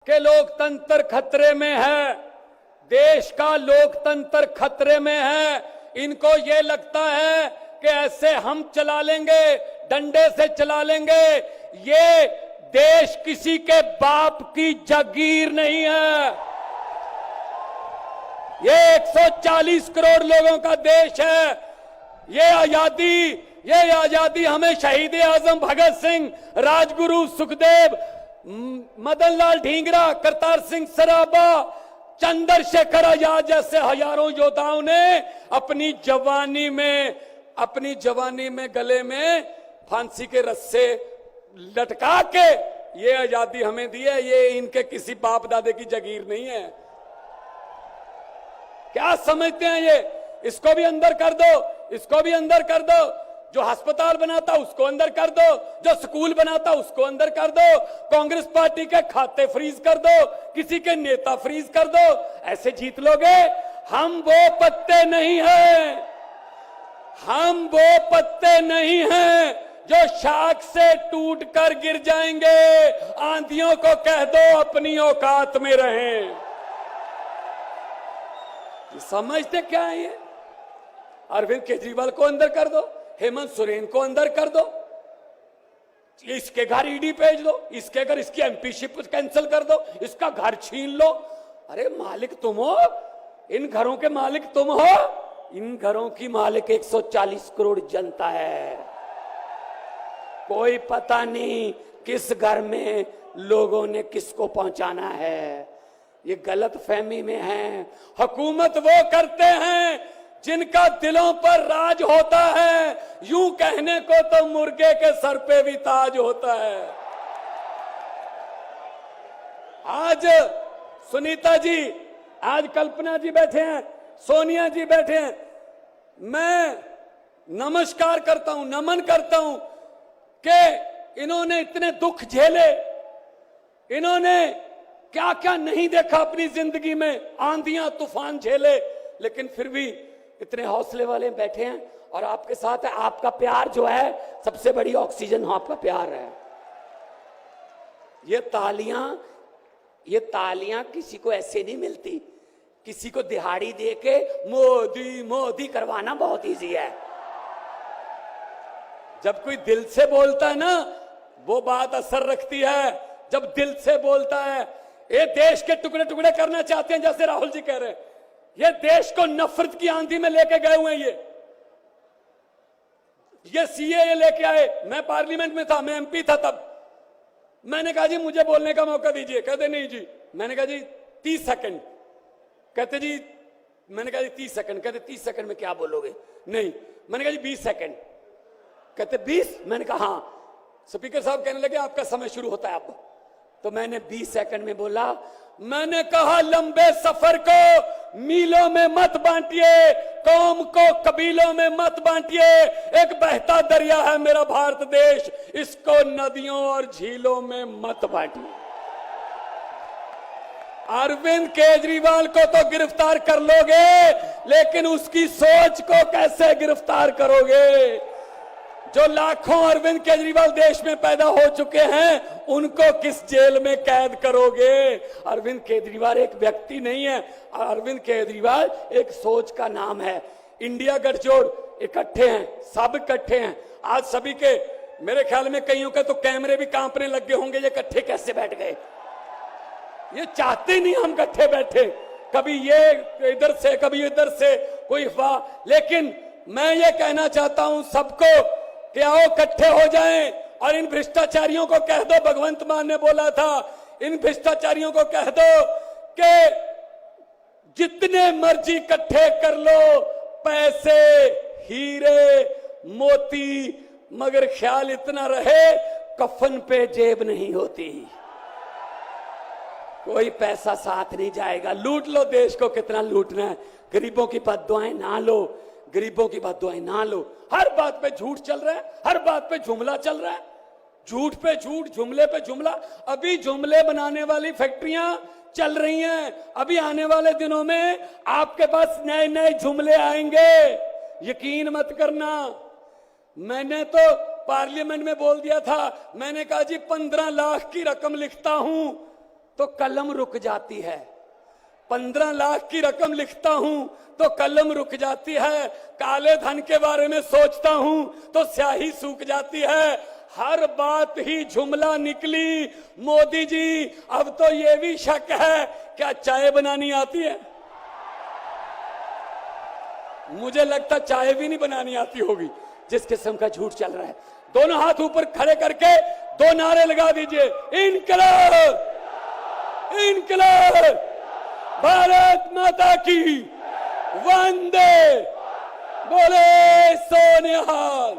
कि लोकतंत्र खतरे में है, देश का लोकतंत्र खतरे में है। इनको ये लगता है कि ऐसे हम चला लेंगे, डंडे से चला लेंगे। ये देश किसी के बाप की जागीर नहीं है। ये 140 करोड़ लोगों का देश है। ये आजादी हमें शहीद आजम भगत सिंह, राजगुरु सुखदेव, मदन लाल ढींगरा, करतार सिंह सराबा, चंद्रशेखर आजाद जैसे हजारों योद्धाओं ने अपनी जवानी में गले में फांसी के रस्से लटका के ये आजादी हमें दी है। ये इनके किसी बाप दादे की जागीर नहीं है। क्या समझते हैं ये? इसको भी अंदर कर दो, इसको भी अंदर कर दो। जो अस्पताल बनाता उसको अंदर कर दो, जो स्कूल बनाता उसको अंदर कर दो, कांग्रेस पार्टी के खाते फ्रीज कर दो, किसी के नेता फ्रीज कर दो। ऐसे जीत लोगे? हम वो पत्ते नहीं हैं, हम वो पत्ते नहीं हैं जो शाख से टूट कर गिर जाएंगे। आंधियों को कह दो अपनी औकात में रहें। समझते क्या है ये? अरविंद केजरीवाल को अंदर कर दो, हेमंत सोरेन को अंदर कर दो, इसके घर ईडी भेज दो, इसके घर इसकी एमपीशिप कैंसिल कर दो, इसका घर छीन लो। अरे मालिक तुम हो, इन घरों के मालिक तुम हो। इन घरों की मालिक 140 करोड़ जनता है। कोई पता नहीं किस घर में लोगों ने किसको पहुंचाना है। ये गलत फहमी में है। हुकूमत वो करते हैं जिनका दिलों पर राज होता है। यूं कहने को तो मुर्गे के सर पे भी ताज होता है। आज सुनीता जी, आज कल्पना जी बैठे हैं, सोनिया जी बैठे हैं। मैं नमस्कार करता हूं, नमन करता हूं कि इन्होंने इतने दुख झेले, इन्होंने क्या क्या नहीं देखा अपनी जिंदगी में, आंधियां तूफान झेले, लेकिन फिर भी इतने हौसले वाले बैठे हैं और आपके साथ है। आपका प्यार जो है सबसे बड़ी ऑक्सीजन आपका प्यार है। ये तालियां किसी को ऐसे नहीं मिलती। किसी को दिहाड़ी दे के मोदी मोदी करवाना बहुत इजी है। जब कोई दिल से बोलता है ना, वो बात असर रखती है। जब दिल से बोलता है, ये देश के टुकड़े टुकड़े करना चाहते हैं, जैसे राहुल जी कह रहे हैं। ये देश को नफरत की आंधी में लेके गए हुए हैं। ये सीएए लेके आए। मैं पार्लियामेंट में था, मैं एमपी था तब। मैंने कहा जी मुझे बोलने का मौका दीजिए। कहते नहीं जी। मैंने कहा जी 30 सेकंड। कहते जी, मैंने कहा जी 30 सेकंड। कहते 30 सेकंड में क्या बोलोगे? नहीं। मैंने कहा जी 20 सेकंड। कहते 20? मैंने कहा हाँ। स्पीकर साहब कहने लगे आपका समय शुरू होता है अब। तो मैंने 20 सेकंड में बोला। मैंने कहा लंबे सफर को मीलों में मत बांटिए, कौम को कबीलों में मत बांटिए। एक बहता दरिया है मेरा भारत देश, इसको नदियों और झीलों में मत बांटिए। अरविंद केजरीवाल को तो गिरफ्तार कर लोगे, लेकिन उसकी सोच को कैसे गिरफ्तार करोगे? जो लाखों अरविंद केजरीवाल देश में पैदा हो चुके हैं, उनको किस जेल में कैद करोगे? अरविंद केजरीवाल एक व्यक्ति नहीं है, अरविंद केजरीवाल एक सोच का नाम है। इंडिया गठजोड़ इकट्ठे हैं, सब इकट्ठे हैं। आज सभी के, मेरे ख्याल में कईयों के तो कैमरे भी कांपने लग गए होंगे, ये इकट्ठे कैसे बैठ गए? ये चाहते नहीं हम इकट्ठे बैठे, कभी ये इधर से कभी इधर से, कोई अफवाह। लेकिन मैं ये कहना चाहता हूं सबको कि आओ इकट्ठे हो जाएं और इन भ्रष्टाचारियों को कह दो, भगवंत मान ने बोला था, इन भ्रष्टाचारियों को कह दो कि जितने मर्जी इकट्ठे कर लो पैसे, हीरे, मोती, मगर ख्याल इतना रहे कफन पे जेब नहीं होती। कोई पैसा साथ नहीं जाएगा। लूट लो देश को, कितना लूटना है। गरीबों की बद्दुआएं ना लो, गरीबों की बद्दुआएं ना लो। हर बात पे झूठ चल रहा है, हर बात पे जुमला चल रहा है। झूठ पे झूठ, जुमले पे जुमला। अभी जुमले बनाने वाली फैक्ट्रियां चल रही हैं। अभी आने वाले दिनों में आपके पास नए नए जुमले आएंगे, यकीन मत करना। मैंने तो पार्लियामेंट में बोल दिया था, मैंने कहा जी 15 लाख की रकम लिखता हूं तो कलम रुक जाती है। 15 लाख की रकम लिखता हूं तो कलम रुक जाती है। काले धन के बारे में सोचता हूं तो स्याही सूख जाती है। हर बात ही जुमला निकली। मोदी जी, अब तो ये भी शक है, क्या चाय बनानी आती है? मुझे लगता चाय भी नहीं बनानी आती होगी, जिस किस्म का झूठ चल रहा है। दोनों हाथ ऊपर खड़े करके 2 नारे लगा दीजिए, इनकलाब, इनकलाब, भारत माता की, वंदे, बोले सोनिहाल।